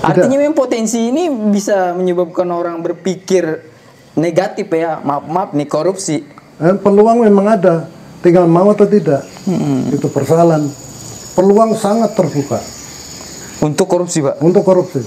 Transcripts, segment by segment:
Artinya memang potensi ini bisa menyebabkan orang berpikir negatif ya, maaf nih korupsi. Peluang memang ada, tinggal mau atau tidak. Itu persoalan. Peluang sangat terbuka. Untuk korupsi, Pak? Untuk korupsi.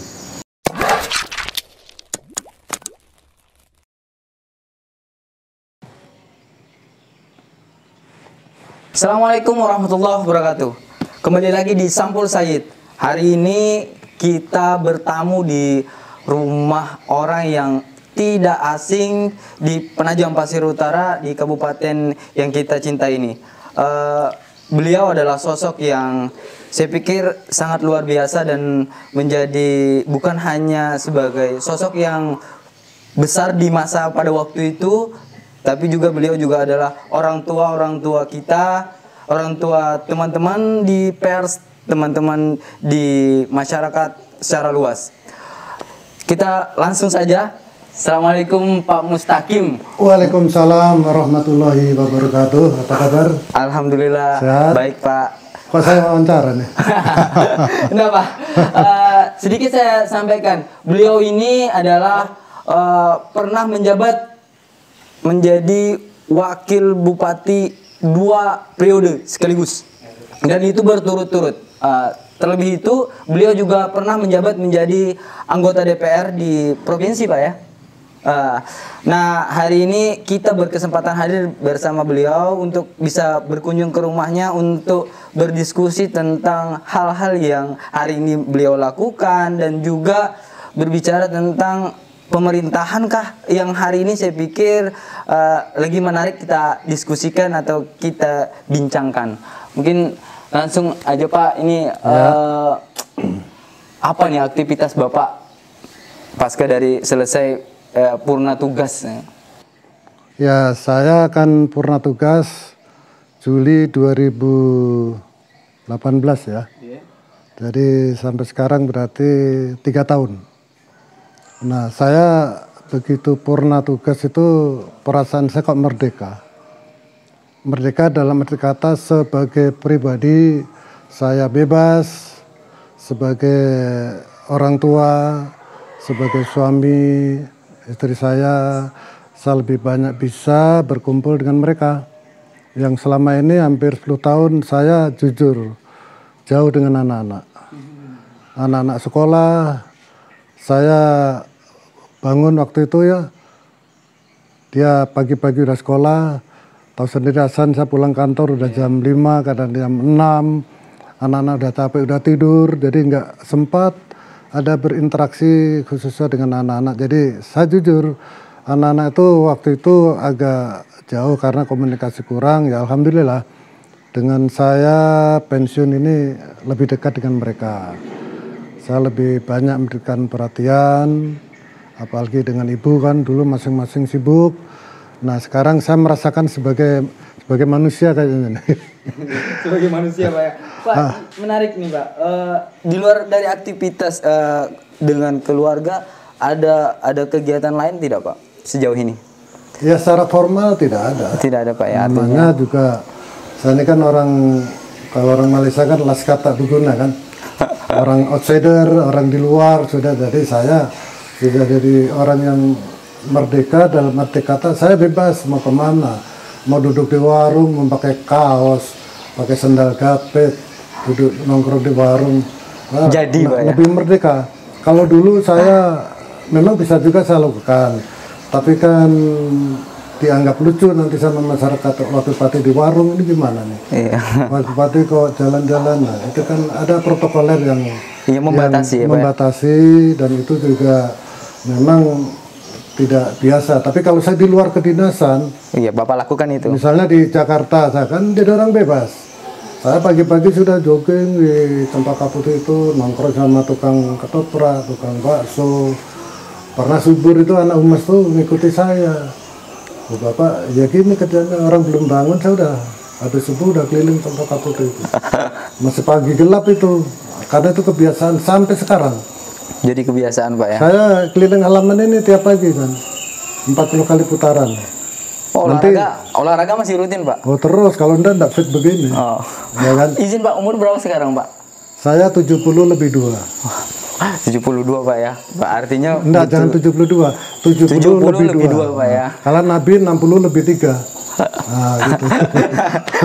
Assalamualaikum warahmatullahi wabarakatuh. Kembali lagi di Sampul Said. Hari ini kita bertamu di rumah orang yang tidak asing di Penajam Pasir Utara di kabupaten yang kita cintai ini. Beliau adalah sosok yang saya pikir sangat luar biasa dan menjadi bukan hanya sebagai sosok yang besar di masa pada waktu itu, tapi juga beliau juga adalah orang tua kita, orang tua teman-teman di pers, teman-teman di masyarakat secara luas. Kita langsung saja. Assalamualaikum Pak Mustaqim. Waalaikumsalam warahmatullahi wabarakatuh. Apa kabar? Alhamdulillah. Sehat? Baik Pak. Kok saya wawancara nih? Nah Pak, sedikit saya sampaikan. Beliau ini adalah pernah menjabat menjadi wakil bupati 2 periode sekaligus, dan itu berturut-turut. Terlebih itu beliau juga pernah menjabat menjadi anggota DPR di provinsi Pak ya. Nah hari ini kita berkesempatan hadir bersama beliau untuk bisa berkunjung ke rumahnya untuk berdiskusi tentang hal-hal yang hari ini beliau lakukan, dan juga berbicara tentang pemerintahan kah yang hari ini saya pikir lagi menarik kita diskusikan atau kita bincangkan. Mungkin langsung aja Pak, ini apa nih aktivitas Bapak pasca dari selesai purna tugas? Ya, saya akan purna tugas Juli 2018 ya. Jadi sampai sekarang berarti 3 tahun. Nah, saya begitu purna tugas itu perasaan saya kok merdeka. Merdeka dalam arti kata sebagai pribadi saya bebas, sebagai orang tua, sebagai suami istri saya lebih banyak bisa berkumpul dengan mereka. Yang selama ini hampir 10 tahun saya jujur jauh dengan anak-anak. Anak-anak sekolah, saya bangun waktu itu ya, dia pagi-pagi udah sekolah, tahu sendiri Hasan, saya pulang kantor udah jam 5, kadang jam 6, anak-anak udah capek, udah tidur, jadi nggak sempat ada berinteraksi khususnya dengan anak-anak. Jadi saya jujur, anak-anak itu waktu itu agak jauh karena komunikasi kurang. Ya alhamdulillah, dengan saya pensiun ini lebih dekat dengan mereka. Saya lebih banyak memberikan perhatian, apalagi dengan ibu kan dulu masing-masing sibuk. Nah sekarang saya merasakan sebagai manusia kayaknya. Sebagai manusia Pak ya. Pak, menarik nih Pak. Di luar dari aktivitas dengan keluarga, ada kegiatan lain tidak Pak sejauh ini? Ya secara formal tidak ada. Tidak ada Pak ya. Artinya juga saya ini kan kalau orang Malaysia kan laskar tak berguna kan. Orang outsider, orang di luar sudah, jadi saya sudah jadi orang yang merdeka dalam arti kata saya bebas mau kemana, mau duduk di warung memakai kaos, pakai sandal gapet, duduk nongkrong di warung. Jadi Pak ya? Lebih merdeka. Kalau dulu saya memang bisa juga saya lakukan, tapi kan dianggap lucu nanti sama masyarakat. Wakil bupati di warung ini gimana nih? Iya. Wakil bupati kok jalan-jalan, nah itu kan ada protokoler yang membatasi, membatasi, dan itu juga memang tidak biasa. Tapi kalau saya di luar kedinasan, iya Bapak lakukan itu. Misalnya di Jakarta, saya kan jadi orang bebas. Saya pagi-pagi sudah jogging di Cempaka Putih itu, nongkrong sama tukang ketoprak, tukang bakso. Pernah subur itu anak humas tuh mengikuti saya. Oh, Bapak, ya gini kerjanya, orang belum bangun saya udah habis subuh udah keliling Cempaka Putih itu. Masih pagi gelap itu, karena itu kebiasaan sampai sekarang. Jadi kebiasaan Pak ya? Saya keliling halaman ini tiap pagi kan, 40 kali putaran. Oh, olahraga masih rutin Pak? Oh terus, kalau enggak fit begini. Oh. Ya kan? Izin Pak, umur berapa sekarang Pak? Saya 70 lebih 2. 72 Pak ya. Pak artinya Enggak, jangan 72. 70 lebih 2. Pak ya. Kalau Nabi 60 lebih 3. Nah, gitu.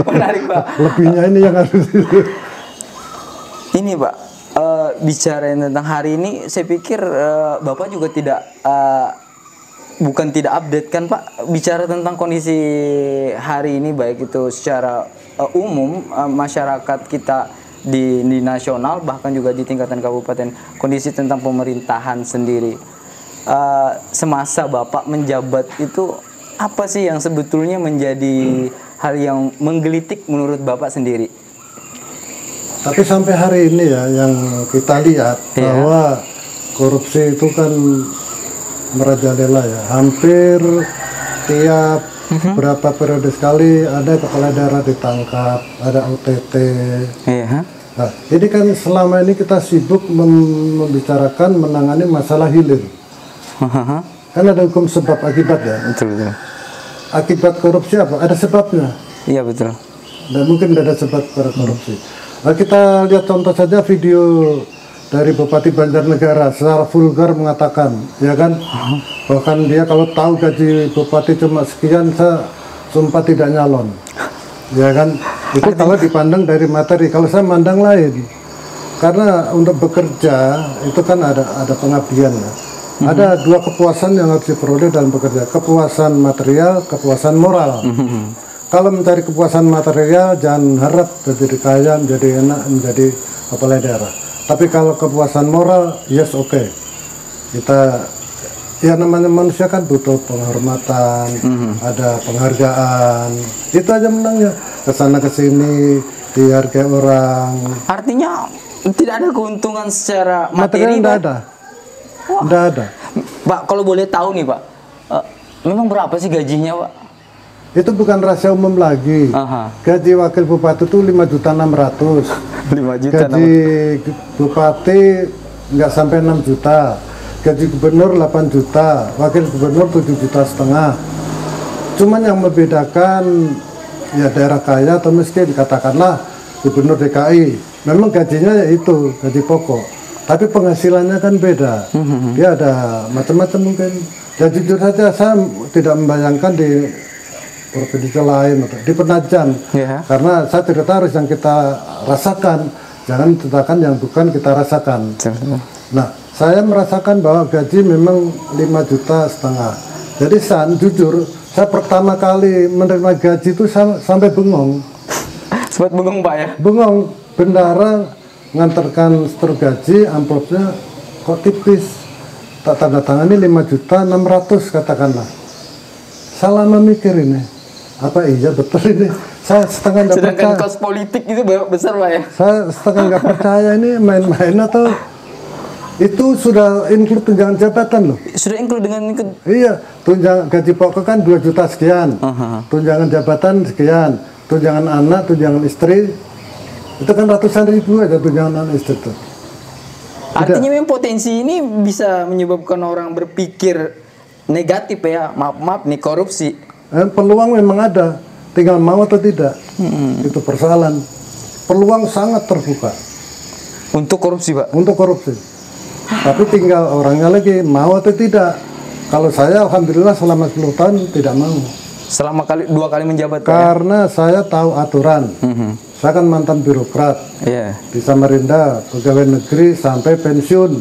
Menarik Pak. Lebihnya ini yang harus itu. Ini Pak, bicarain tentang hari ini, saya pikir Bapak juga tidak bukan tidak update kan Pak, bicara tentang kondisi hari ini, baik itu secara umum masyarakat kita di nasional, bahkan juga di tingkatan kabupaten, kondisi tentang pemerintahan sendiri. Semasa Bapak menjabat itu, apa sih yang sebetulnya menjadi hal yang menggelitik menurut Bapak sendiri? Tapi sampai hari ini ya, yang kita lihat bahwa korupsi itu kan merajalela ya. Hampir tiap berapa periode sekali ada kepala daerah ditangkap, ada OTT. Nah, ini kan selama ini kita sibuk membicarakan, menangani masalah hilir. Kan ada hukum sebab akibat ya. Betul. Akibat korupsi apa? Ada sebabnya. Iya betul. Dan mungkin tidak ada sebab pada korupsi. Nah, kita lihat contoh saja video dari Bupati Banjarnegara secara vulgar mengatakan, ya kan, bahkan dia kalau tahu gaji bupati cuma sekian, saya sumpah tidak nyalon, ya kan. Itu kalau dipandang dari materi. Kalau saya mandang lain, karena untuk bekerja itu kan ada pengabdian ya. Ada dua kepuasan yang harus diperoleh dalam bekerja, kepuasan material, kepuasan moral. Kalau mencari kepuasan material, jangan harap menjadi kaya, menjadi enak, menjadi kepala daerah. Tapi kalau kepuasan moral, yes, oke. Kita, ya namanya manusia kan butuh penghormatan, ada penghargaan. Itu aja menangnya. Kesana kesini, dihargai orang. Artinya tidak ada keuntungan secara material, materi, tidak ada. Tidak ada. Pak, kalau boleh tahu nih Pak, memang berapa sih gajinya Pak? Itu bukan rahasia umum lagi. Gaji wakil bupati itu 5.600.000. 5 juta. Gaji bupati nggak sampai 6 juta. Gaji gubernur 8 juta. Wakil gubernur 7,5 juta. Cuman yang membedakan ya daerah kaya atau miskin, katakanlah gubernur DKI. Memang gajinya ya itu gaji pokok. Tapi penghasilannya kan beda. Dia ada macam-macam mungkin. Ya jujur saja saya tidak membayangkan di provinsi lain di Penajam, karena saya tidak tahu yang kita rasakan, jangan ceritakan yang bukan kita rasakan. Nah, saya merasakan bahwa gaji memang 5,5 juta. Jadi saya jujur, saya pertama kali menerima gaji itu sampai bengong. Sempat bengong Pak ya? Bengong, bendara ngantarkan setor gaji, amplopnya kok tipis, tak tanda tangani 5.600.000 katakanlah. Saya lama mikir ini. Apa iya betul ini? Saya setengah nggak percaya. Sedangkan kos politik itu besar Pak ya? Saya setengah nggak percaya ini main-main atau itu sudah include tunjangan jabatan loh. Sudah include dengan Iya, tunjangan gaji pokok kan 2 juta sekian, tunjangan jabatan sekian, tunjangan anak, tunjangan istri, itu kan ratusan ribu aja tunjangan anak istri itu. Artinya memang potensi ini bisa menyebabkan orang berpikir negatif ya, maaf nih korupsi. Peluang memang ada, tinggal mau atau tidak. Itu persoalan. Peluang sangat terbuka untuk korupsi Pak. Untuk korupsi. Tapi tinggal orangnya lagi mau atau tidak. Kalau saya alhamdulillah selama 10 tahun tidak mau. Selama 2 kali menjabat Pak, karena saya tahu aturan. Saya kan mantan birokrat di Samarinda, pegawai negeri sampai pensiun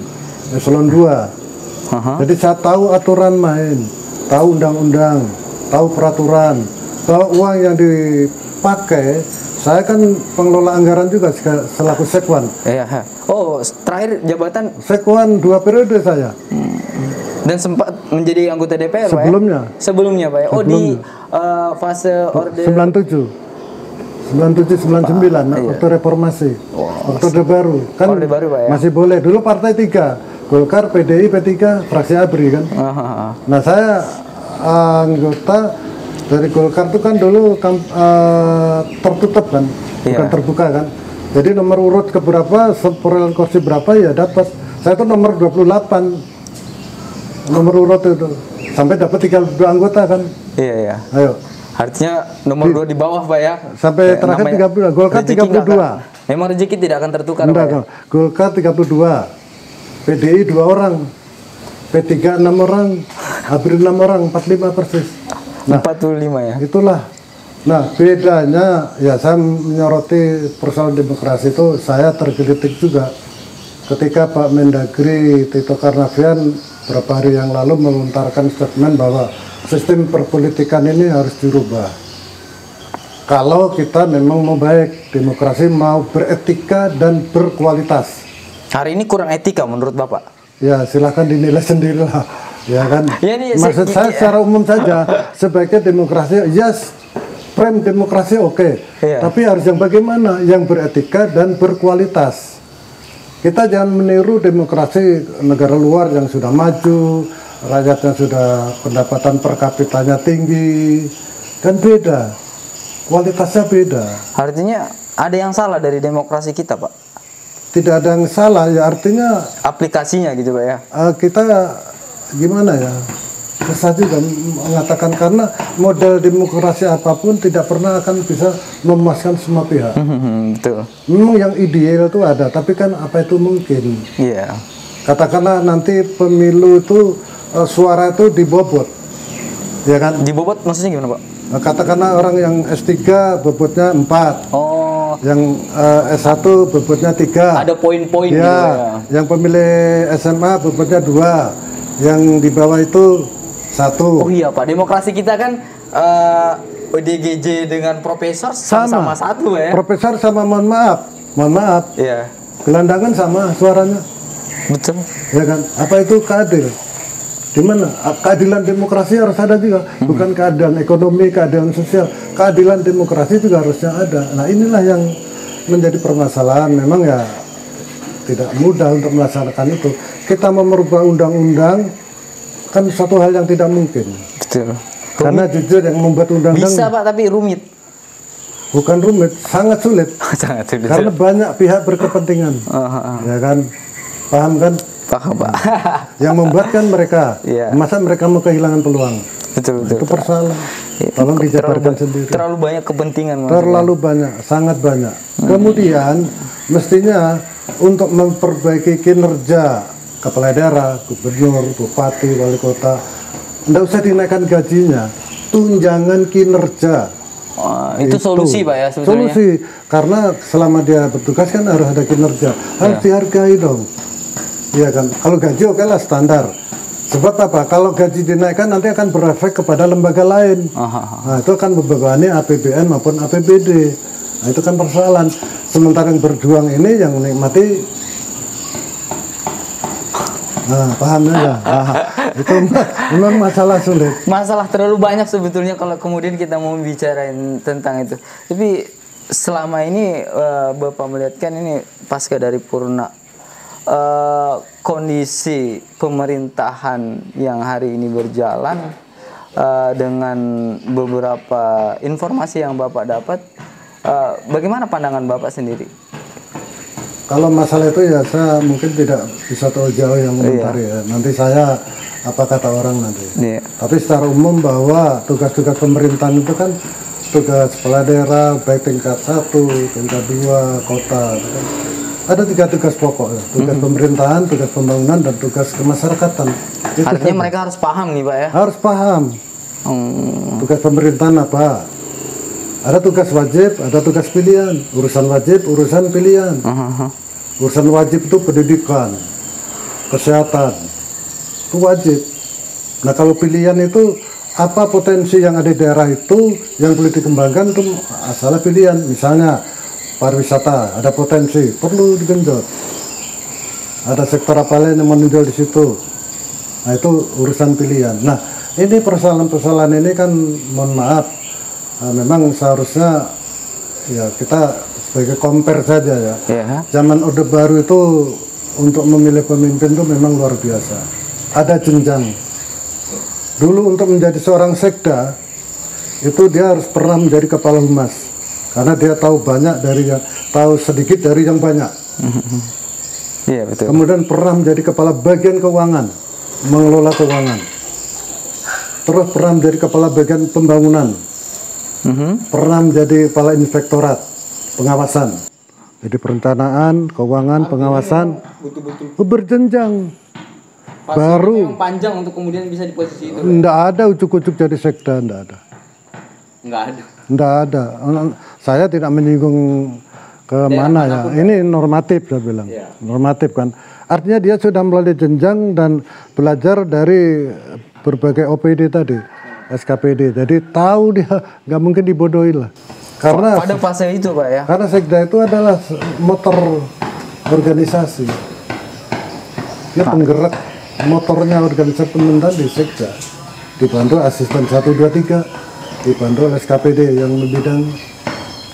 eselon 2. Jadi saya tahu aturan main, tahu undang-undang, tahu peraturan, bahwa uang yang dipakai, saya kan pengelola anggaran juga selaku sekwan. Oh, terakhir jabatan sekwan 2 periode saya. Dan sempat menjadi anggota DPR sebelumnya. Pak ya? Sebelumnya Pak ya? Oh, di fase orde 97, 99, waktu reformasi, waktu Orde Baru. Kan Orde Baru Pak ya? Masih boleh, dulu partai 3, Golkar, PDI, P3, fraksi ABRI kan. Nah saya anggota dari Golkar itu kan dulu tertutup kan, bukan terbuka kan. Jadi nomor urut keberapa, perolehan kursi berapa ya dapat. Saya itu nomor 28 nomor urut itu, sampai dapat 32 anggota kan. Iya. Ayo. Artinya nomor 2 di bawah Pak ya. Sampai terakhir 32, Golkar 32. Memang rezeki tidak akan tertukar Pak ya? Golkar 32. PDI 2 orang, P3 6 orang, ABRI 6 orang, 45 persis. Nah, 45 ya. itulah. Nah, bedanya ya saya menyoroti persoalan demokrasi itu saya tergelitik juga ketika Pak Mendagri Tito Karnavian beberapa hari yang lalu melontarkan statement bahwa sistem perpolitikan ini harus dirubah. Kalau kita memang mau baik, demokrasi mau beretika dan berkualitas. Hari ini kurang etika menurut Bapak? Ya, silahkan dinilai sendirilah. Ya kan? Ya, ini Maksud saya secara umum saja, sebaiknya demokrasi, yes, frame demokrasi oke. Iya. Tapi harus yang bagaimana? Yang beretika dan berkualitas. Kita jangan meniru demokrasi negara luar yang sudah maju, rakyatnya sudah pendapatan per kapitanya tinggi, kan beda, kualitasnya beda. Artinya ada yang salah dari demokrasi kita, Pak? Tidak ada yang salah, ya artinya Aplikasinya gitu, Pak ya? kita gimana ya, susah juga mengatakan karena model demokrasi apapun tidak pernah akan bisa memuaskan semua pihak. Betul. Memang yang ideal itu ada, tapi kan apa itu mungkin? Iya. Katakanlah nanti pemilu itu suara itu dibobot, ya kan? Dibobot maksudnya gimana, Pak? Katakanlah orang yang S3 bobotnya 4, Oh, yang S1 bobotnya 3. ada poin-poin Ya, gitu ya. yang pemilih SMA bobotnya 2, yang di bawah itu 1. Oh iya, Pak. Demokrasi kita kan ODGJ dengan profesor sama-sama satu ya. Profesor sama mohon maaf, Iya. gelandangan sama suaranya, Betul. ya kan? Apa itu keadil? Di mana keadilan demokrasi harus ada juga, bukan keadilan ekonomi, keadilan sosial, keadilan demokrasi juga harusnya ada. Nah, inilah yang menjadi permasalahan. Memang ya tidak mudah untuk melaksanakan itu. Kita mau merubah undang-undang kan suatu hal yang tidak mungkin. Betul. Karena jujur yang membuat undang-undang Bisa, Pak, tapi rumit. bukan rumit, sangat sulit. Sangat sulit. Karena banyak pihak berkepentingan, ya kan, paham kan? Paham, Pak. Yang membuat kan mereka, Iya. masa mereka mau kehilangan peluang? Betul, betul. Itu persoalan. Itu Tolong dijabarkan sendiri. Terlalu banyak kepentingan, Mas. Terlalu banyak, sangat banyak. Kemudian mestinya untuk memperbaiki kinerja kepala daerah, gubernur, bupati, wali kota, tidak usah dinaikkan gajinya, tunjangan kinerja. Itu solusi, Pak ya sebetulnya. Solusi, karena selama dia bertugas kan harus ada kinerja, harus dihargai dong. Iya kan, kalau gaji oke lah standar. Sebab apa? Kalau gaji dinaikkan nanti akan berefek kepada lembaga lain. Nah, itu akan membebani APBN maupun APBD. Nah, itu kan persoalan. Sementara yang berjuang ini yang menikmati, nah, pahamnya ya. Itu memang masalah sulit. Masalah terlalu banyak sebetulnya kalau kemudian kita mau bicarain tentang itu. Tapi selama ini Bapak melihat kan ini pasca dari Purna, kondisi pemerintahan yang hari ini berjalan dengan beberapa informasi yang Bapak dapat, bagaimana pandangan Bapak sendiri? Kalau masalah itu ya saya mungkin tidak bisa terlalu jauh yang komentari ya. Nanti saya apa kata orang nanti. Iya. Tapi secara umum bahwa tugas-tugas pemerintahan itu kan tugas kepala daerah baik tingkat 1, tingkat 2, kota. Kan. Ada 3 tugas pokok ya. Tugas pemerintahan, tugas pembangunan, dan tugas kemasyarakatan. Itu Artinya saja. mereka harus paham nih, Pak ya. Harus paham tugas pemerintahan apa. Ada tugas wajib, ada tugas pilihan. Urusan wajib, urusan pilihan. Urusan wajib itu pendidikan, kesehatan, itu wajib. Nah, kalau pilihan itu apa potensi yang ada di daerah itu yang perlu dikembangkan, itu asalnya pilihan. Misalnya pariwisata, ada potensi, perlu digenjot. Ada sektor apa lain yang menonjol di situ. Nah, itu urusan pilihan. Nah, ini persoalan-persoalan ini kan, mohon maaf, memang seharusnya ya kita sebagai compare saja ya. Zaman Orde Baru itu untuk memilih pemimpin itu memang luar biasa. Ada jenjang. Dulu untuk menjadi seorang sekda itu dia harus pernah menjadi kepala humas. Karena dia tahu banyak dari yang tahu sedikit dari yang banyak. Iya, betul. Kemudian pernah menjadi kepala bagian keuangan, mengelola keuangan. Terus pernah menjadi kepala bagian pembangunan. Pernah menjadi kepala inspektorat pengawasan. Jadi perencanaan, keuangan, pengawasan berjenjang. Baru yang panjang untuk kemudian bisa di posisi itu. Enggak ada ujuk-ujuk jadi sekda, enggak ada. Enggak ada. Enggak ada. Saya tidak menyinggung ke mana ya. Ini normatif saya bilang. Ya. Normatif kan. Artinya dia sudah melalui jenjang dan belajar dari berbagai OPD tadi, SKPD. Jadi tahu dia, nggak mungkin dibodohi lah. Karena pada fase itu Pak ya. Karena sekda itu adalah motor organisasi. Dia penggerak motornya organisasi pemerintahan di sekda. Dibantu asisten 1, 2, 3, dibantu oleh SKPD yang bidang.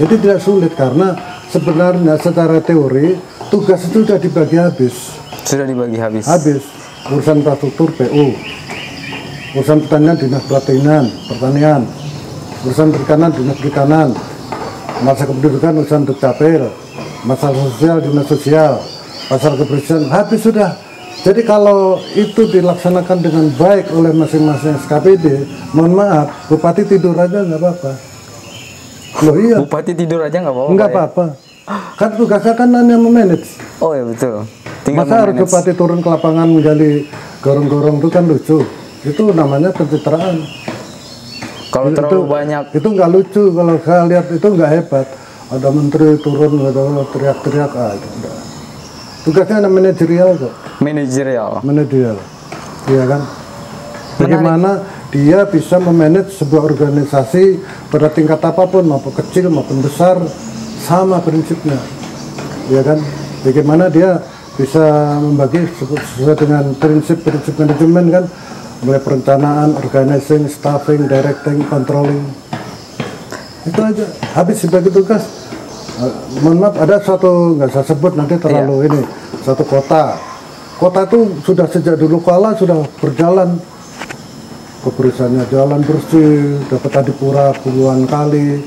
Jadi tidak sulit karena sebenarnya secara teori tugas itu sudah dibagi habis. Sudah dibagi habis. Habis. Urusan infrastruktur PU, urusan pertanian dinas pertanian, urusan perikanan dinas perikanan, masa kependudukan urusan dukcapil, masalah sosial dinas sosial, masalah kebersihan habis sudah. Jadi kalau itu dilaksanakan dengan baik oleh masing-masing SKPD, mohon maaf, bupati tidur aja nggak apa-apa. Loh iya. Bupati tidur aja nggak apa-apa. Nggak apa-apa. Kan tugasnya kan hanya memanage. Oh ya betul. Tinggal masa harus bupati turun ke lapangan menggali gorong-gorong itu kan lucu. Itu namanya pencitraan. Kalau terlalu banyak. Itu nggak lucu. Kalau saya lihat itu nggak hebat. Ada menteri turun, ada teriak-teriak. Itu enggak. Tugasnya ada manajerial kok. Manajerial. Iya kan? Bagaimana dia bisa memanage sebuah organisasi pada tingkat apapun, maupun kecil maupun besar, sama prinsipnya. Iya kan? Bagaimana dia bisa membagi sesuai dengan prinsip-prinsip manajemen kan, mulai perencanaan, organizing, staffing, directing, controlling. Itu aja. Habis dibagi tugas. Mohon maaf, ada suatu, nggak saya sebut nanti terlalu ini, suatu kota itu sudah sejak dulu kala sudah berjalan kebersihannya, jalan bersih, dapat adipura puluhan kali,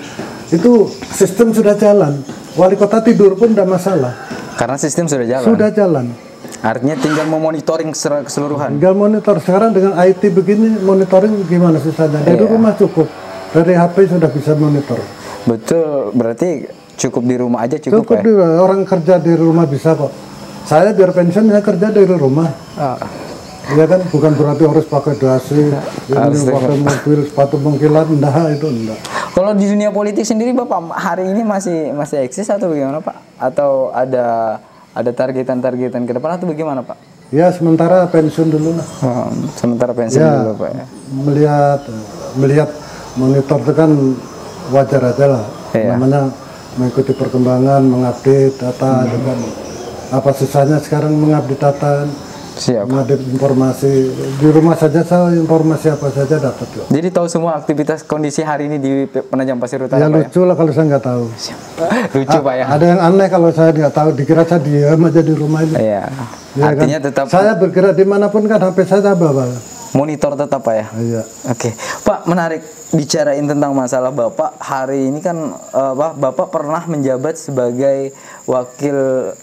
itu sistem sudah jalan. Wali kota tidur pun tidak masalah karena sistem sudah jalan. Artinya tinggal memonitoring keseluruhan. Tinggal monitor. Sekarang dengan IT begini, monitoring gimana susahnya? Dari rumah cukup, dari HP sudah bisa monitor. Betul, berarti cukup di rumah aja cukup ya? Di rumah. Orang kerja di rumah bisa kok. Saya biar pensiun saya kerja dari rumah. Iya kan, bukan berarti harus pakai dasi, pakai mobil, sepatu mengkilat, itu enggak. Kalau di dunia politik sendiri Bapak hari ini masih eksis atau bagaimana Pak? Atau ada targetan-targetan ke depan atau bagaimana Pak? Ya sementara pensiun dulu lah. Sementara pensiun dulu Pak ya. Melihat monitor itu kan wajar aja lah. Namanya mengikuti perkembangan, mengupdate data dengan apa susahnya sekarang mengupdate data. Siap. Mengupdate informasi di rumah saja, saya informasi apa saja dapat loh. Jadi tahu semua aktivitas kondisi hari ini di Penajam Pasir Utara. Ya lucu lah kalau saya nggak tahu. Lucu Pak ya. Ada yang aneh kalau saya nggak tahu, dikira saya diam aja di rumah ini. Iya. Ya, artinya kan? Tetap. Saya bergerak dimanapun kan HP saya bawa. Monitor tetap Pak ya. Iya. Oke Pak, menarik bicarain tentang masalah Bapak hari ini kan Bapak pernah menjabat sebagai wakil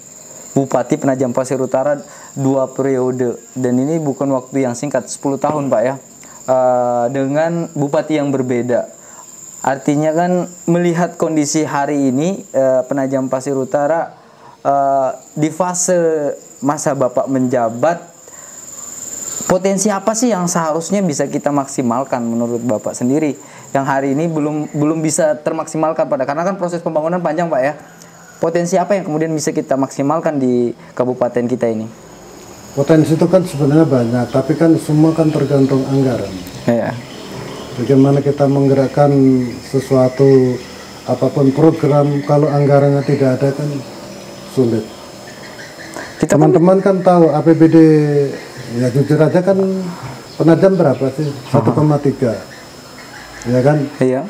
Bupati Penajam Pasir Utara 2 periode, dan ini bukan waktu yang singkat, 10 tahun Pak ya, dengan bupati yang berbeda. Artinya kan melihat kondisi hari ini Penajam Pasir Utara di fase masa Bapak menjabat, potensi apa sih yang seharusnya bisa kita maksimalkan menurut Bapak sendiri yang hari ini belum bisa termaksimalkan karena kan proses pembangunan panjang Pak ya. Potensi apa yang kemudian bisa kita maksimalkan di kabupaten kita ini? Potensi itu kan sebenarnya banyak, tapi kan semua kan tergantung anggaran. Iya. Bagaimana kita menggerakkan sesuatu, apapun program, kalau anggarannya tidak ada kan sulit. Teman-teman kan tahu APBD, ya jujur aja kan Penajam berapa sih? 1,3. Ya kan? Iya.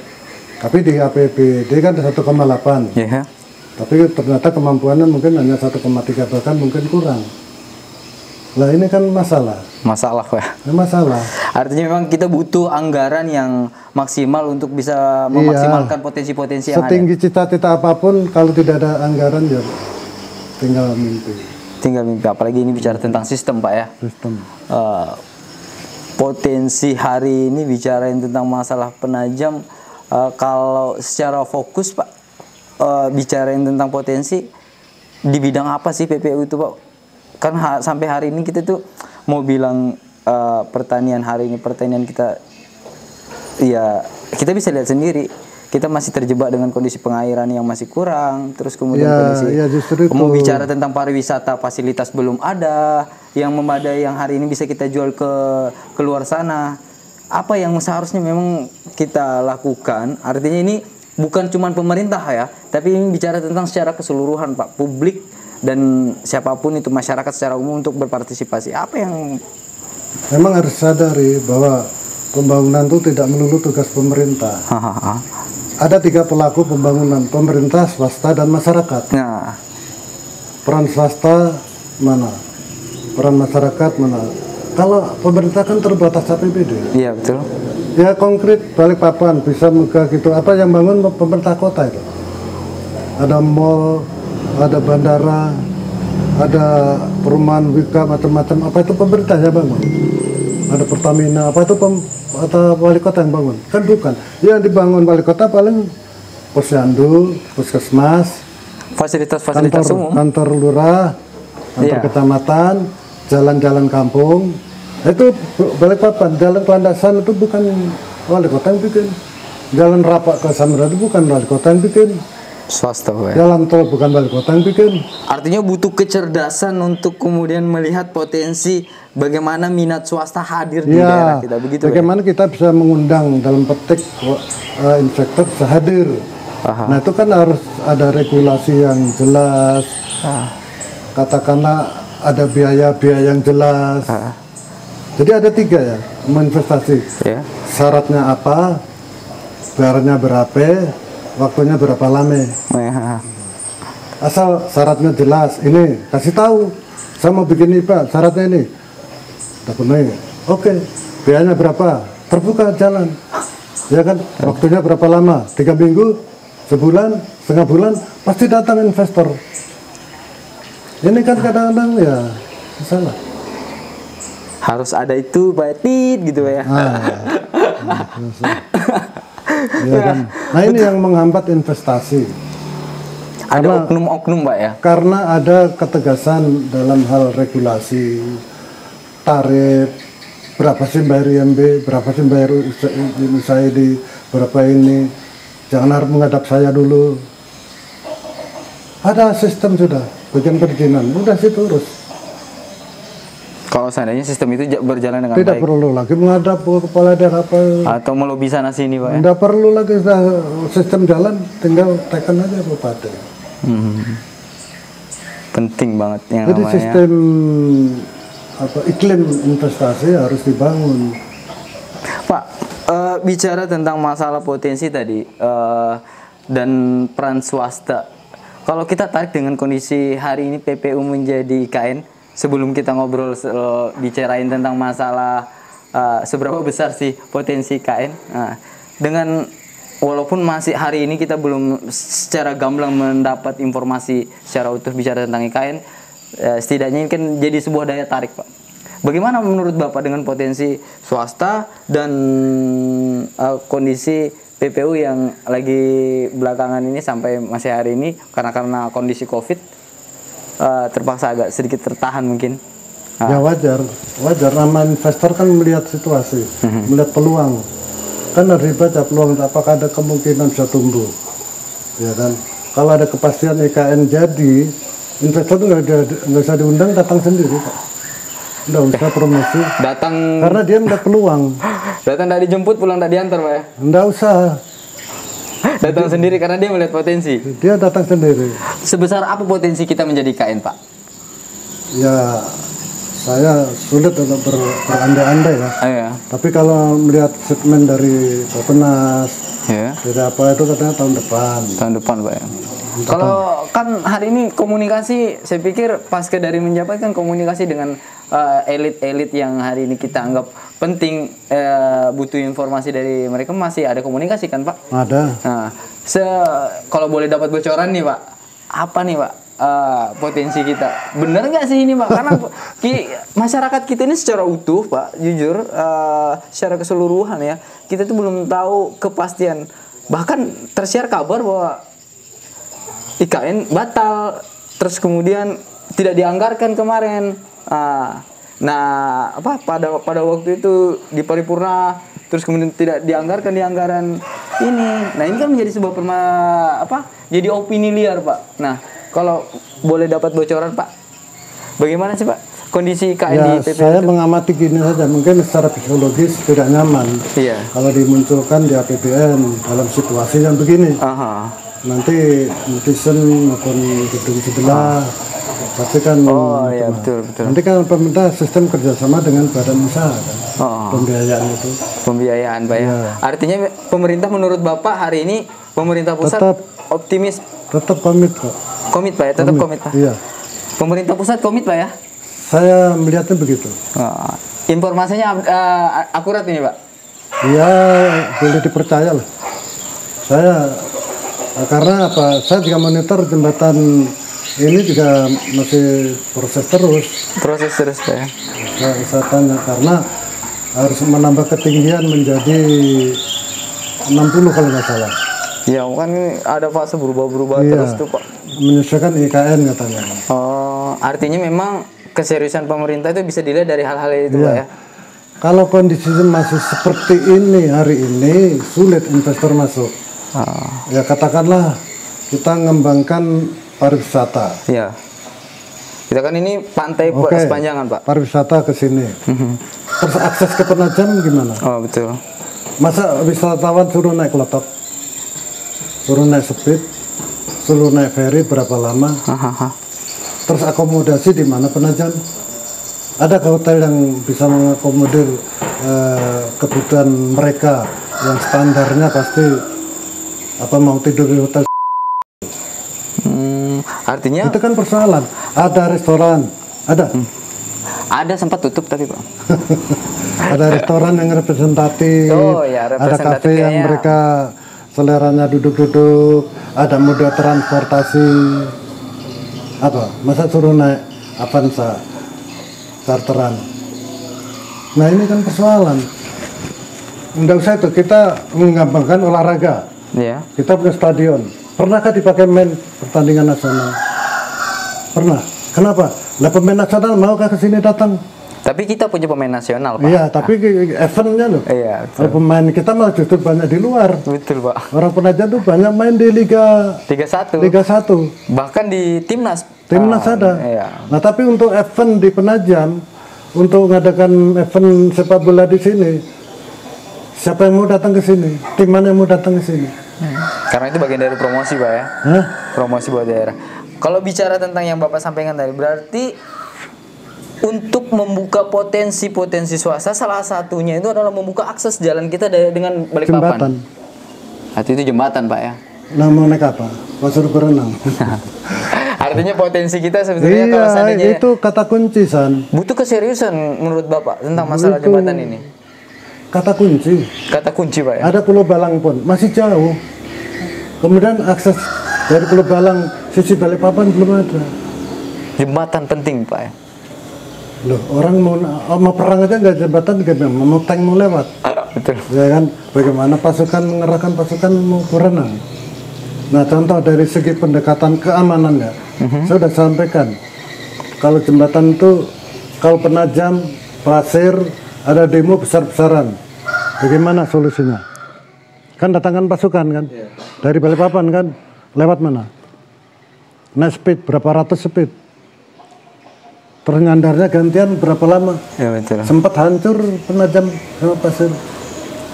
Tapi di APBD kan 1,8. Iya. Tapi ternyata kemampuannya mungkin hanya 1,3, bahkan mungkin kurang. Lah ini kan masalah Pak. Masalah. Artinya memang kita butuh anggaran yang maksimal untuk bisa memaksimalkan potensi-potensi yang ada. Setinggi cita-cita apapun kalau tidak ada anggaran ya tinggal mimpi. Apalagi ini bicara tentang sistem Pak ya. Sistem. Potensi hari ini bicarain tentang masalah Penajam, kalau secara fokus Pak, bicarain tentang potensi, di bidang apa sih PPU itu Pak? Kan sampai hari ini kita tuh mau bilang pertanian hari ini, pertanian kita, ya kita bisa lihat sendiri, kita masih terjebak dengan kondisi pengairan yang masih kurang, terus kemudian kondisi mau bicara tentang pariwisata, fasilitas belum ada yang memadai yang hari ini bisa kita jual ke luar sana. Apa yang seharusnya memang kita lakukan? Artinya ini bukan cuma pemerintah ya, tapi ini bicara tentang secara keseluruhan Pak, publik dan siapapun itu, masyarakat secara umum untuk berpartisipasi. Apa yang memang harus sadari bahwa pembangunan itu tidak melulu tugas pemerintah. Ada 3 pelaku pembangunan, pemerintah, swasta, dan masyarakat. Nah, peran swasta mana? Peran masyarakat mana? Kalau pemerintah kan terbatas APBD. Iya betul. Ya konkret, Balikpapan bisa megah gitu. Apa yang bangun pemerintah kota itu? Ada mall, ada bandara, ada perumahan wika macam-macam. Apa itu pemerintah yang bangun? Ada Pertamina. Apa itu atau wali kota yang bangun? Kan bukan. Yang dibangun wali kota paling posyandu, puskesmas, fasilitas umum, kantor lurah, kantor kecamatan, jalan-jalan kampung. Itu Balikpapan, jalan landasan itu bukan wali kota yang bikin. Jalan rapak ke Samudra itu bukan wali kota yang bikin. Swasta ya. Jalan tol bukan wali kota yang bikin. Artinya butuh kecerdasan untuk kemudian melihat potensi bagaimana minat swasta hadir di daerah kita, begitu. Bagaimana kita bisa mengundang dalam petik investor bisa hadir. Nah itu kan harus ada regulasi yang jelas. Katakanlah ada biaya-biaya yang jelas. Jadi ada 3 ya, investasi. Syaratnya apa, bayarnya berapa, waktunya berapa lama. Asal syaratnya jelas, ini kasih tahu, saya mau bikin IPA, syaratnya ini. Oke, biayanya berapa, terbuka jalan. Ya kan, waktunya berapa lama, 3 minggu, sebulan, setengah bulan, pasti datang investor. Ini kan kadang-kadang ya salah. Harus ada itu batit gitu ya. Ya kan? Nah ini yang menghambat investasi. Ada oknum-oknum Pak ya. Karena ada ketegasan dalam hal regulasi, tarif, berapa sih bayar IMB, berapa sih bayar USAID, berapa ini. Jangan harus menghadap saya dulu. Ada sistem sudah, bikin perizinan, udah sih urus. Kalau seandainya sistem itu berjalan dengan tidak baik, perlu lagi menghadap kepala daerah apa atau melobi sana sini Pak ya? Tidak perlu lagi, sistem jalan tinggal tekan aja bupati. Penting banget yang jadi namanya sistem iklim investasi harus dibangun Pak. Bicara tentang masalah potensi tadi dan peran swasta, kalau kita tarik dengan kondisi hari ini PPU menjadi IKN, sebelum kita ngobrol bicarain tentang masalah seberapa besar sih potensi IKN, dengan walaupun masih hari ini kita belum secara gamblang mendapat informasi secara utuh bicara tentang IKN, setidaknya ini kan jadi sebuah daya tarik Pak. Bagaimana menurut Bapak dengan potensi swasta dan kondisi PPU yang lagi belakangan ini sampai masih hari ini karena kondisi COVID terpaksa agak sedikit tertahan mungkin? Ya wajar. Nama investor kan melihat situasi, melihat peluang. Kan harus dibaca peluang, apakah ada kemungkinan bisa tumbuh, ya kan? Kalau ada kepastian IKN jadi, investor itu nggak usah diundang, datang sendiri Pak. Nggak usah promosi. Datang karena dia melihat peluang. Datang dari dijemput, pulang dari diantar Pak ya? Nggak usah. Datang sendiri karena dia melihat potensi. Dia datang sendiri. Sebesar apa potensi kita menjadi IKN Pak? Ya saya sulit untuk berandai-andai ya. Tapi kalau melihat segmen dari Bappenas, dari apa itu katanya tahun depan. Tahun depan Pak ya. Kalau kan hari ini komunikasi, saya pikir pasca dari menjabat kan komunikasi dengan elit-elit yang hari ini kita anggap penting, butuh informasi dari mereka, masih ada komunikasi kan Pak? Ada. Nah, kalau boleh dapat bocoran nih Pak, apa nih Pak potensi kita? Bener nggak sih ini Pak? Karena masyarakat kita ini secara utuh Pak, jujur secara keseluruhan ya, kita tuh belum tahu kepastian. Bahkan tersiar kabar bahwa IKN batal terus kemudian tidak dianggarkan kemarin. Nah, pada waktu itu di paripurna, terus kemudian tidak dianggarkan di anggaran ini. Nah, ini kan menjadi sebuah jadi opini liar, Pak. Nah, kalau boleh dapat bocoran, Pak, bagaimana sih, Pak, kondisi IKN di PPL saya itu? mengamati gini saja, mungkin secara psikologis tidak nyaman. Iya. Kalau dimunculkan di APBN dalam situasi yang begini. Nanti netizen maupun gedung sebelah pasti kan iya, betul. nanti kan pemerintah sistem kerjasama dengan badan usaha kan, pembiayaan itu. Pembiayaan, Pak, ya. Artinya pemerintah menurut Bapak hari ini pemerintah pusat tetap optimis, tetap komit kok. Komit, Pak, ya, tetap komit, Pak. Iya. Pemerintah pusat komit, Pak, ya. Saya melihatnya begitu. Informasinya akurat ini, Pak. Iya, boleh dipercaya lah. Saya karena apa? Saya juga monitor jembatan ini juga masih proses terus. Proses terus, Pak, ya. Saya tanya karena harus menambah ketinggian menjadi 60 kalau nggak salah. Ya, kan ada fase berubah-berubah terus tuh, Pak. Menyesuaikan IKN katanya. Oh, artinya memang keseriusan pemerintah itu bisa dilihat dari hal-hal itu, Pak, ya. Kalau kondisinya masih seperti ini hari ini, sulit investor masuk. Ya katakanlah kita mengembangkan pariwisata. Iya. Kita kan ini pantai sepanjangan, Pak. Pariwisata ke sini. Terus akses ke Penajam gimana? Oh, betul. Masa wisatawan suruh naik klotok? Suruh naik speed? Suruh naik ferry berapa lama? Terus akomodasi di mana Penajam? Ada hotel yang bisa mengakomodir kebutuhan mereka yang standarnya pasti mau tidur di hotel. Artinya itu kan persoalan. Ada restoran, ada. Ada sempat tutup tapi, Pak. Ada restoran yang representatif. Ada kafe yang mereka seleranya duduk-duduk. Ada moda transportasi. Apa? Masa suruh naik Avanza charteran? Nah ini kan persoalan. Nggak usah itu, kita mengembangkan olahraga. Iya. Kita punya stadion. Pernahkah dipakai main pertandingan nasional? Pernah. Kenapa? Nah pemain nasional maukah ke sini datang? Tapi kita punya pemain nasional, Pak. Iya, tapi eventnya loh. Iya. Kalau pemain kita malah justru banyak di luar. Betul, Pak. Orang Penajam tuh banyak main di Liga 1. Bahkan di timnas. Timnas ada. Iya. Nah tapi untuk event di Penajam, untuk mengadakan event sepak bola di sini, siapa yang mau datang ke sini? Tim mana yang mau datang ke sini? Karena itu bagian dari promosi, Pak, ya. Promosi buat daerah. Kalau bicara tentang yang Bapak sampaikan tadi, berarti untuk membuka potensi-potensi swasta, salah satunya itu adalah membuka akses jalan kita dengan Balikpapan. Jembatan. Itu jembatan, Pak, ya. Nah mau naik apa? Pasur berenang. Artinya potensi kita sebetulnya kalau seandainya itu kata kunci, San. Butuh keseriusan menurut Bapak tentang masalah jembatan ini. Kata kunci. Kata kunci, Pak, ya. Ada Pulau Balang pun masih jauh. Kemudian akses dari Pulau Balang sisi Balikpapan belum ada. Jembatan penting, Pak, ya. Loh, orang mau perang aja nggak jembatan, mau tank mau lewat. Betul. Ya kan, bagaimana mengerahkan pasukan mau berenang. Nah, contoh dari segi pendekatan keamanan ya, saya sudah sampaikan. Kalau jembatan itu, kalau Penajam, Pasir, ada demo besar-besaran. Bagaimana solusinya? Kan datangkan pasukan kan, dari Balikpapan kan, lewat mana? Naik speed, berapa ratus speed. Ternyandarnya gantian berapa lama? Ya, betul. Sempat hancur Penajam sama Pasir.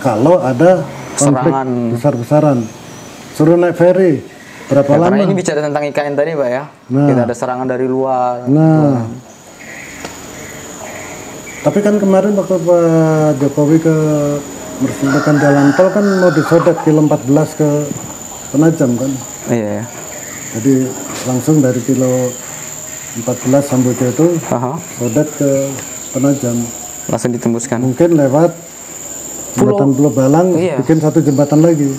Kalau ada konflik besar-besaran, suruh naik ferry berapa lama? Karena ini bicara tentang IKN tadi, Pak, ya. Kita ada serangan dari luar. Tapi kan kemarin waktu Pak Jokowi ke meresmikan jalan tol kan mau disodet kilo 14 ke Penajam kan? Iya. Jadi langsung dari kilo 14 Samboja itu sodet ke Penajam. Langsung ditembuskan. Mungkin lewat jembatan Pulau Balang, bikin satu jembatan lagi.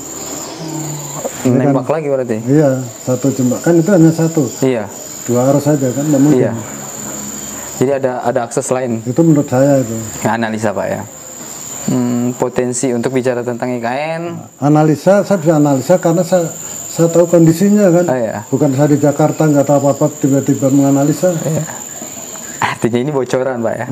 Nembak lagi berarti? Iya, satu jembatan, kan itu hanya satu. Iya. 2 arus saja kan, nggak mungkin. Iya. Jadi ada akses lain. Itu menurut saya itu. Analisa, Pak, ya. Potensi untuk bicara tentang IKN. Analisa, saya bisa analisa karena saya tahu kondisinya kan. Oh, iya. Bukan saya di Jakarta nggak tahu apa-apa tiba-tiba menganalisa. Iya. Artinya ini bocoran Pak ya.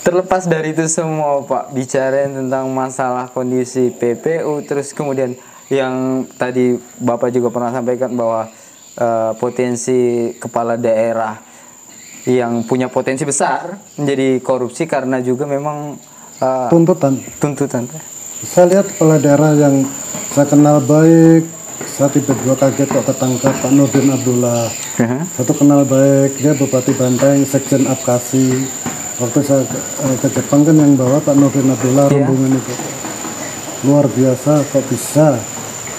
Terlepas dari itu semua Pak, bicarain tentang masalah kondisi PPU, terus kemudian yang tadi Bapak juga pernah sampaikan bahwa potensi kepala daerah yang punya potensi besar menjadi korupsi karena juga memang tuntutan. Saya lihat kepala daerah yang saya kenal baik, saya tiba-tiba kaget kok ketangkap, Pak Nurdin Abdullah. Satu kenal baik, dia Bupati Banteng, Sekjen Apkasi. Waktu saya ke Jepang kan yang bawa Pak Nurdin Abdullah, rombongan itu. Luar biasa, kok bisa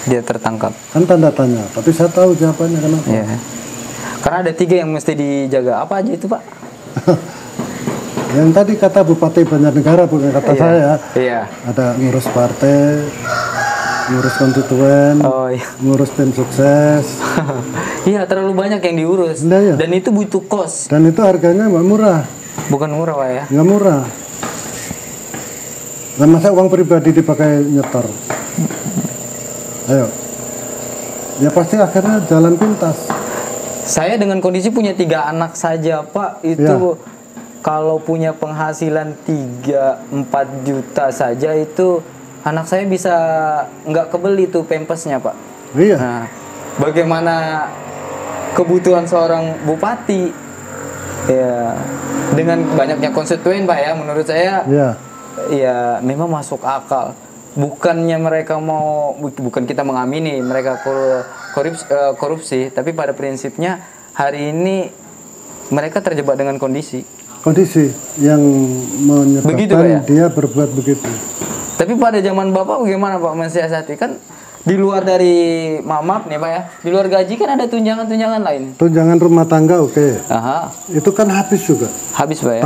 dia tertangkap? Kan tanda tanya, tapi saya tahu jawabannya kenapa. Iya. Karena ada 3 yang mesti dijaga. Apa aja itu Pak? Yang tadi kata Bupati Banjarnegara, bukan kata saya. Iya. Ada ngurus partai, ngurus konstituen, ngurus tim sukses. Iya, terlalu banyak yang diurus. Nah, ya. Dan itu butuh kos. Dan itu harganya nggak murah. Bukan murah Pak ya? Nggak murah. Nah, masa uang pribadi dipakai nyetor? Ayo. Ya pasti akhirnya jalan pintas. Saya dengan kondisi punya 3 anak saja Pak, itu kalau punya penghasilan 3-4 juta saja itu anak saya bisa nggak kebeli tuh pampasnya Pak. Iya. Nah, bagaimana kebutuhan seorang bupati? Ya, dengan banyaknya konstituen Pak ya, menurut saya ya memang masuk akal. Bukannya mereka bukan kita mengamini mereka korupsi, tapi pada prinsipnya hari ini mereka terjebak dengan kondisi yang menyebabkan dia berbuat begitu. Tapi pada zaman Bapak bagaimana Pak mensiasati? Kan di luar dari maaf nih Pak ya, di luar gaji kan ada tunjangan-tunjangan lain. Tunjangan rumah tangga oke. Aha. Itu kan habis juga. Habis Pak ya.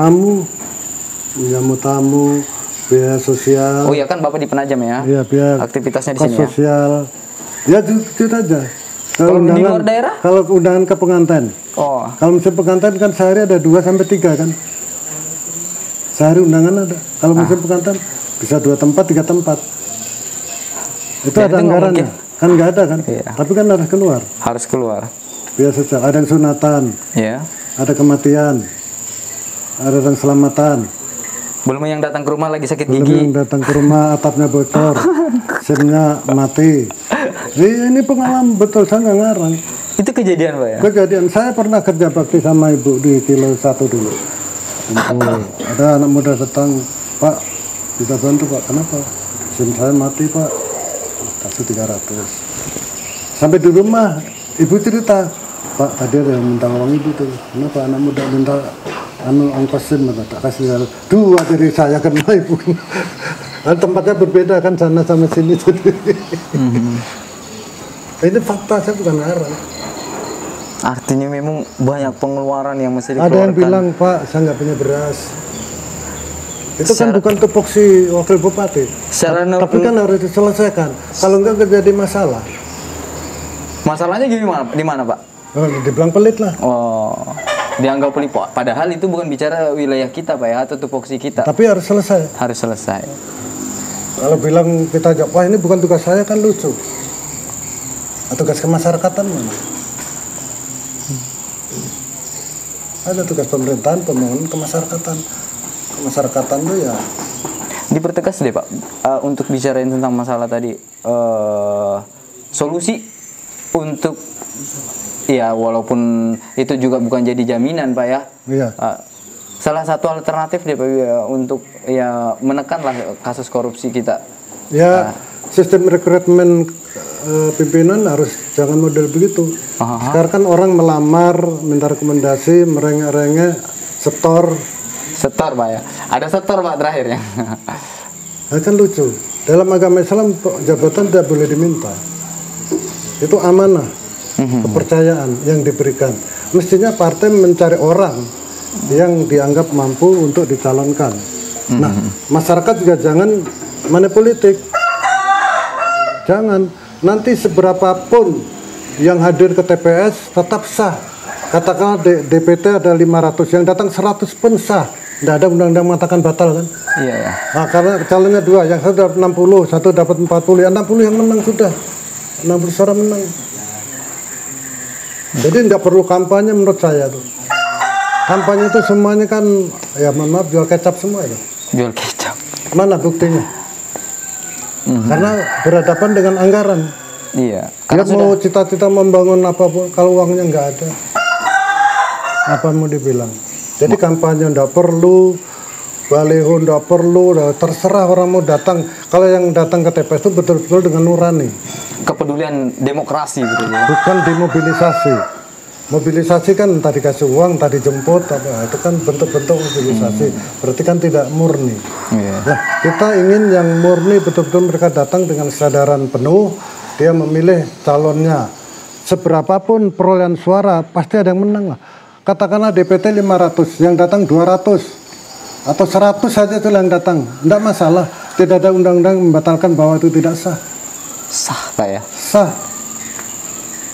Jamu tamu, biaya sosial. Oh iya kan Bapak di Penajam ya. Iya, biaya aktivitasnya di sini sosial. Ya itu aja. Kalau di luar daerah? Kalau undangan ke pengantin. Oh. Kalau musim pengantin kan sehari ada 2-3 kan. Sehari undangan ada. Kalau musim pengantin bisa 2 tempat, 3 tempat. Itu ada anggarannya. Kan nggak ada kan? Iya. Tapi kan harus keluar. Harus keluar. Biasa saja. Ada yang sunatan. Iya. Ada kematian. Ada yang selamatan. Belum yang datang ke rumah lagi sakit gigi. Belum yang datang ke rumah atapnya bocor. SIM-nya mati. Ini pengalaman betul, saya nggak ngarang. Itu kejadian Pak ya? Kejadian. Saya pernah kerja bakti sama ibu di Kilo 1 dulu. Ada anak muda datang, Pak, kita bantu Pak. Kenapa? SIM saya mati Pak. Kasih 300. Sampai di rumah, ibu cerita, Pak tadi ada yang minta uang ibu tuh. Kenapa anak muda minta ongkos SIM? Tak kasih 2 dari saya kena ibu. Dan tempatnya berbeda kan sana sama sini. Ini fakta, saya bukan ngarang. Artinya memang banyak pengeluaran yang mesti dikeluarkan. Ada yang bilang, Pak, saya nggak punya beras. Itu kan bukan tupoksi wakil bupati. Tapi kan harus diselesaikan. Kalau enggak jadi masalah. Masalahnya gimana? Di mana Pak? Oh, dibilang pelit lah. Oh, dianggap pelit Pak. Padahal itu bukan bicara wilayah kita Pak ya, atau tupoksi kita. Tapi harus selesai. Harus selesai. Kalau bilang kita jawab, wah ini bukan tugas saya kan lucu. Tugas kemasyarakatan mana? Ada tugas pemerintahan, pembangunan kemasyarakatan. Kemasyarakatan itu ya. Dipertegas deh Pak, untuk bicarain tentang masalah tadi, solusi untuk ya walaupun itu juga bukan jadi jaminan Pak ya. Iya. Salah satu alternatif deh Pak ya, untuk ya menekanlah kasus korupsi kita. Ya, sistem rekrutmen pimpinan harus jangan model begitu. Sekarang kan orang melamar, minta rekomendasi, merengek-rengek, setor Pak ya. Ada setor Pak terakhirnya. Nah, kan lucu. Dalam agama Islam jabatan tidak boleh diminta. Itu amanah, kepercayaan yang diberikan. Mestinya partai mencari orang yang dianggap mampu untuk dicalonkan. Nah, masyarakat juga jangan manipolitik. Jangan. Nanti seberapapun yang hadir ke TPS tetap sah. Katakanlah DPT ada 500, yang datang 100 pun sah. Tidak ada undang-undang mengatakan batal kan? Iya ya. Nah, karena calonnya 2, yang satu dapat 60, satu dapat 40, yang 60 yang menang sudah. 60 suara menang. Jadi nggak perlu kampanye menurut saya tuh. Kampanye itu semuanya kan, ya mohon maaf, jual kecap semua itu. Jual kecap. Mana buktinya? Karena berhadapan dengan anggaran. Iya. Dia mau cita-cita membangun apapun, kalau uangnya nggak ada, apa mau dibilang? Jadi kampanye nggak perlu, baliho nggak perlu, terserah orang mau datang. Kalau yang datang ke TPS itu betul-betul dengan nurani. Kepedulian demokrasi gitu ya. Bukan dimobilisasi. Mobilisasi kan tadi kasih uang, tadi jemput, apa itu kan bentuk-bentuk mobilisasi. Berarti kan tidak murni. Nah, kita ingin yang murni, betul-betul mereka datang dengan kesadaran penuh. Dia memilih calonnya. Seberapapun perolehan suara, pasti ada yang menang lah. Katakanlah DPT 500, yang datang 200 atau 100 saja itu yang datang, tidak masalah. Tidak ada undang-undang membatalkan bahwa itu tidak sah. Sah Pak ya? Sah.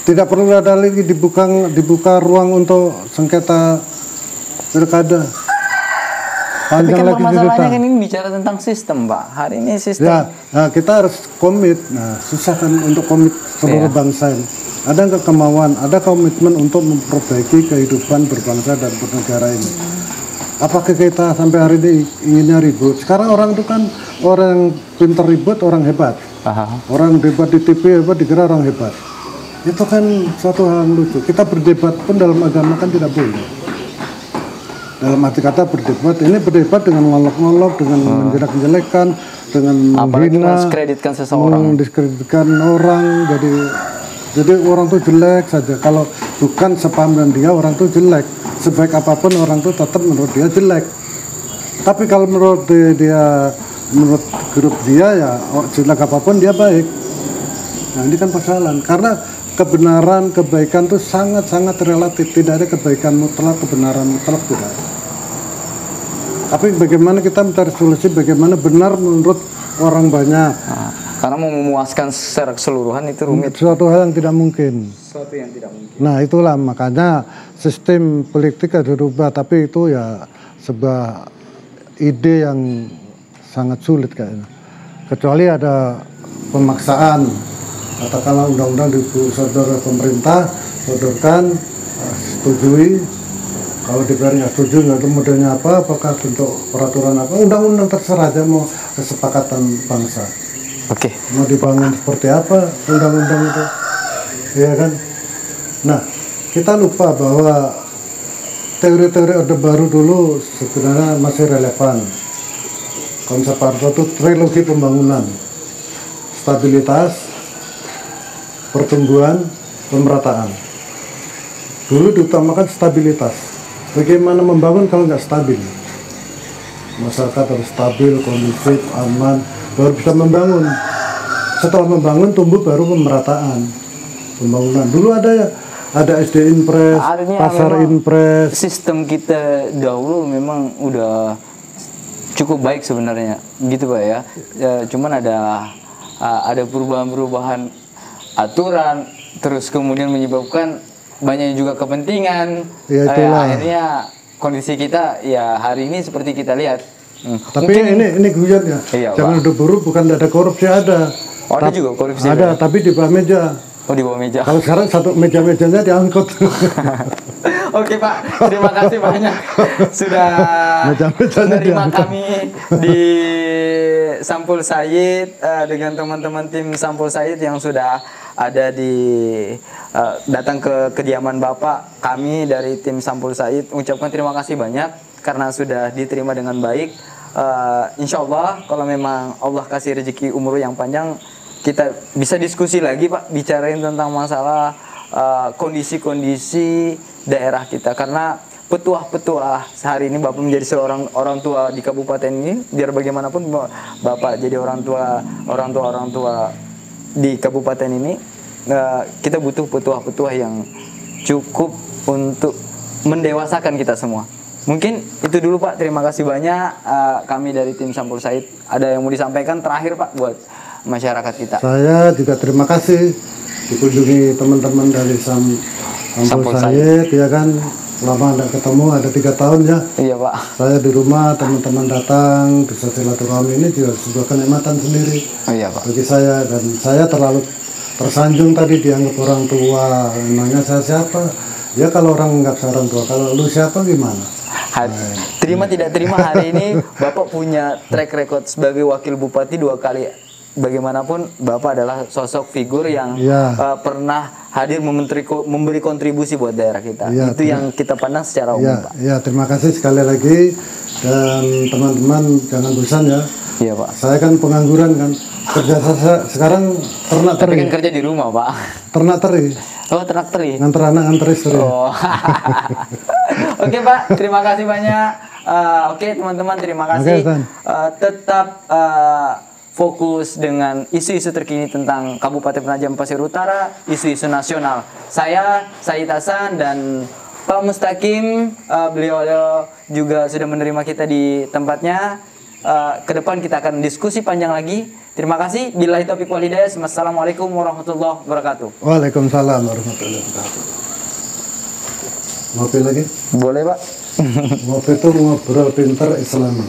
Tidak perlu ada lagi dibuka ruang untuk sengketa pilkada. Tapi kan masalahnya kan ini bicara tentang sistem Pak. Hari ini sistem. Ya, nah kita harus komit. Nah, susah kan untuk komit seluruh bangsa ini. Ada nggak kemauan, ada komitmen untuk memperbaiki kehidupan berbangsa dan bernegara ini. Apakah kita sampai hari ini inginnya ribut? Sekarang orang itu kan orang yang pintar ribut, orang hebat. Orang debat di TV hebat dikira orang hebat. Itu kan suatu hal yang lucu. Kita berdebat pun dalam agama kan tidak boleh. Dalam arti kata berdebat, ini berdebat dengan ngolok-ngolok, dengan menjelek-jelekan, dengan menghina, mendiskreditkan seseorang, mendiskreditkan orang. Jadi orang tuh jelek saja. Kalau bukan sepaham dengan dia, orang tuh jelek. Sebaik apapun orang tuh tetap menurut dia jelek. Tapi kalau menurut dia menurut grup dia ya jelek apapun dia baik. Nah ini kan persoalan, karena kebenaran, kebaikan itu sangat-sangat relatif. Tidak ada kebaikan mutlak, kebenaran mutlak, tidak. Tapi bagaimana kita mencari solusi, bagaimana benar menurut orang banyak. Karena mau memuaskan secara keseluruhan itu rumit. Suatu hal yang tidak mungkin. Suatu yang tidak mungkin. Nah itulah makanya sistem politik harus dirubah. Tapi itu ya sebuah ide yang sangat sulit kayaknya. Kecuali ada pemaksaan. Katakanlah undang-undang disodor pemerintah, sodorkan, setujui. Kalau DPR nggak setuju, nggak tahu modelnya apa, apakah bentuk peraturan apa, undang-undang terserah aja mau kesepakatan bangsa. Oke. Mau dibangun seperti apa undang-undang itu, ya kan? Nah, kita lupa bahwa teori-teori Orde Baru dulu sebenarnya masih relevan. Konsep Harto itu trilogi pembangunan, stabilitas, pertumbuhan, pemerataan. Dulu diutamakan stabilitas. Bagaimana membangun kalau nggak stabil? Masyarakat harus stabil, kondusif, aman, baru bisa membangun. Setelah membangun tumbuh baru pemerataan, pembangunan. Dulu ada SD Impres, pasar Impres. Sistem kita dahulu memang udah cukup baik sebenarnya, gitu Pak ya. Cuman ada perubahan-perubahan aturan, terus kemudian menyebabkan banyak juga kepentingan. Ya, akhirnya kondisi kita ya hari ini seperti kita lihat. Tapi ini guyon ya. Iya, jangan udah buruk, bukan ada korupsi, ada. Oh, ada juga korupsi. Ada, tapi di bawah meja. Oh, di bawah meja. Kalau sekarang satu meja-mejanya diangkut. Oke Pak, terima kasih banyak sudah menerima kami di Sampul Said dengan teman-teman tim Sampul Said yang sudah ada datang ke kediaman Bapak. Kami dari tim Sampul Said ucapkan terima kasih banyak karena sudah diterima dengan baik. Insya Allah kalau memang Allah kasih rezeki umur yang panjang, kita bisa diskusi lagi Pak, bicarain tentang masalah kondisi-kondisi daerah kita, karena petuah-petuah sehari ini Bapak menjadi seorang orang tua di kabupaten ini, biar bagaimanapun Bapak jadi orang tua di kabupaten ini, kita butuh petuah-petuah yang cukup untuk mendewasakan kita semua. Mungkin itu dulu Pak, terima kasih banyak. Kami dari tim Sampul Said, ada yang mau disampaikan terakhir Pak buat masyarakat kita? Saya juga terima kasih dikunjungi teman-teman dari Sampul Said, ya kan, lama tidak ketemu, ada 3 tahun ya. Iya Pak. Saya di rumah, teman-teman datang, bisa silaturahmi, ini juga sebuah kenikmatan sendiri. Oh, iya Pak. Bagi saya, dan saya terlalu tersanjung tadi dianggap orang tua. Emangnya saya siapa? Ya kalau orang nggak orang tua, kalau lu siapa gimana? Terima tidak terima, hari ini Bapak punya track record sebagai wakil bupati 2 kali. Bagaimanapun Bapak adalah sosok figur yang pernah hadir memberi kontribusi buat daerah kita. Ya, itu yang kita pandang secara umum, ya, Pak. Ya, terima kasih sekali lagi, dan teman-teman jangan bosan ya. Iya, Pak. Saya kan pengangguran kan, kerja saya sekarang ternak Tapi teri. kan kerja di rumah, Pak. Ternak teri. Oh, ternak teri. Nganter anak, nganter istri. Oh. Oke, Pak, terima kasih banyak. Oke, teman-teman, terima kasih. Oke, Tetap fokus dengan isu-isu terkini tentang Kabupaten Penajam Pasir Utara, isu-isu nasional. Saya Said Hasan dan Pak Mustaqim, beliau juga sudah menerima kita di tempatnya. Ke depan kita akan diskusi panjang lagi. Terima kasih. Billahi taufiq wal hidayah. Wassalamualaikum warahmatullahi wabarakatuh. Waalaikumsalam warahmatullahi wabarakatuh. Ngopi lagi? Boleh, Pak. Ngopi itu ngobrol pinter Islami.